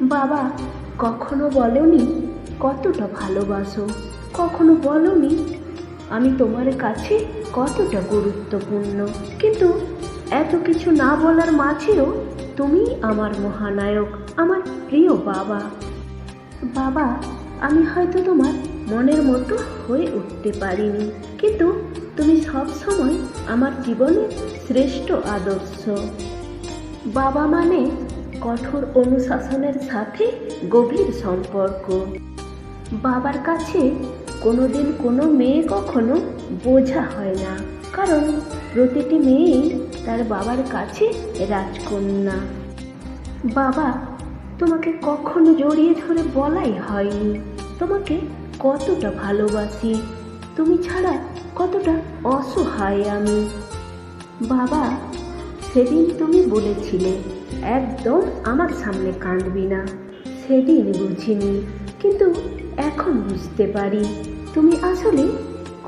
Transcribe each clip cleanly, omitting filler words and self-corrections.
বাবা, কখনো বলনি কতটা ভালোবাসো, কখনো বলনি আমি তোমার কাছে কতটা গুরুত্বপূর্ণ। কিন্তু এত কিছু না বলার মাঝেও তুমি আমার মহানায়ক, আমার প্রিয় বাবা। বাবা, আমি হয়তো তোমার মনের মতো হয়ে উঠতে পারিনি, কিন্তু তুমি সব সময় আমার জীবনের শ্রেষ্ঠ আদর্শ। বাবা মানে কঠোর অনুশাসনের সাথে গভীর সম্পর্ক। বাবার কাছে কোনোদিন কোনো মেয়ে কখনো বোঝা হয় না, কারণ প্রতিটি মেয়েই তার বাবার কাছে রাজকন্যা। বাবা, তোমাকে কখনো জড়িয়ে ধরে বলাই হয়নি তোমাকে কতটা ভালোবাসি, তুমি ছাড়া কতটা অসহায় আমি। বাবা, সেদিন তুমি বলেছিলে একদম আমার সামনে কাঁদবি না। সেদিন বুঝিনি, কিন্তু এখন বুঝতে পারি তুমি আসলে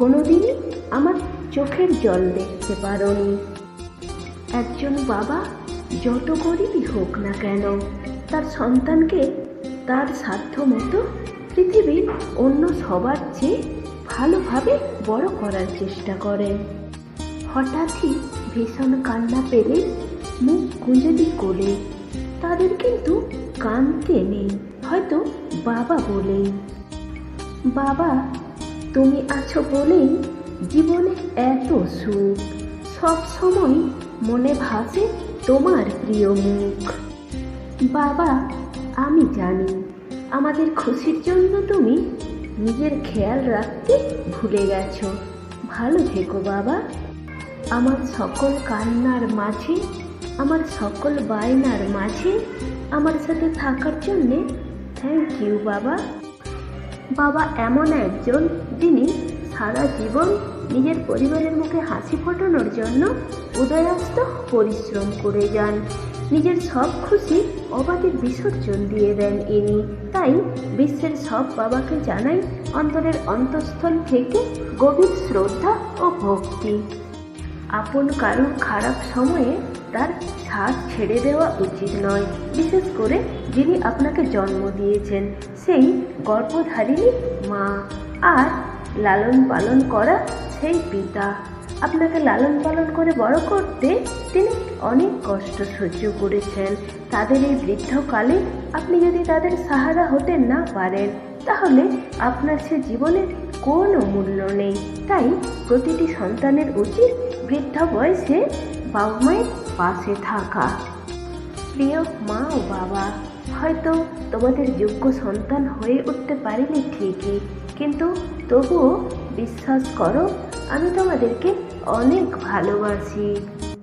কোনোদিনই আমার চোখের জল দেখতে পারোনি। একজন বাবা যত গরিবই হোক না কেন, তার সন্তানকে তার সাধ্য মতো পৃথিবীর অন্য সবার চেয়ে ভালোভাবে বড় করার চেষ্টা করেন। হঠাৎই ভীষণ কান্না পেলে মুখ গুঁজে দিই কোলে, তাদের কিন্তু কাঁদতে নেই, হয়তো বাবা বলেই। বাবা, তুমি আছো বলেই জীবনে এত সুখ, সব সময় মনে ভাসে তোমার প্রিয় মুখ। বাবা, আমি জানি আমাদের খুশির জন্য তুমি নিজের খেয়াল রাখতে ভুলে গেছো। ভালো থেকো বাবা। আমার সকল কান্নার মাঝে, আমার সকল বায়নার মাঝে আমার সাথে থাকার জন্যে থ্যাংক ইউ বাবা। বাবা এমন একজন যিনি সারা জীবন নিজের পরিবারের মুখে হাসি ফোটানোর জন্য উদয়াস্ত পরিশ্রম করে যান। নিজের সব খুশি অবাধে বিসর্জন দিয়ে দেন ইনি। তাই বিশ্বের সব বাবাকে জানাই অন্তরের অন্তঃস্থল থেকে গভীর শ্রদ্ধা ও ভক্তি। আপন কারোর খারাপ সময়ে তার সাথ ছেড়ে দেওয়া উচিত নয়, বিশেষ করে যিনি আপনাকে জন্ম দিয়েছেন, সেই গর্ভধারিণী মা, আর লালন পালন করা সেই পিতা। আপনাকে লালন পালন করে বড় করতে তিনি অনেক কষ্ট সহ্য করেছেন। তাদের এই বৃদ্ধকালে আপনি যদি তাদের সাহারা হতে না পারেন, তাহলে আপনার সে জীবনের কোনো মূল্য নেই। তাই প্রতিটি সন্তানের উচিত বৃদ্ধা বয়সে বাবা মায়ের পাশে থাকা। প্রিয় মা ও বাবা, হয়তো তোমাদের যোগ্য সন্তান হয়ে উঠতে পারিনি ঠিকই, কিন্তু তবুও বিশ্বাস করো আমি তোমাদেরকে অনেক ভালোবাসি।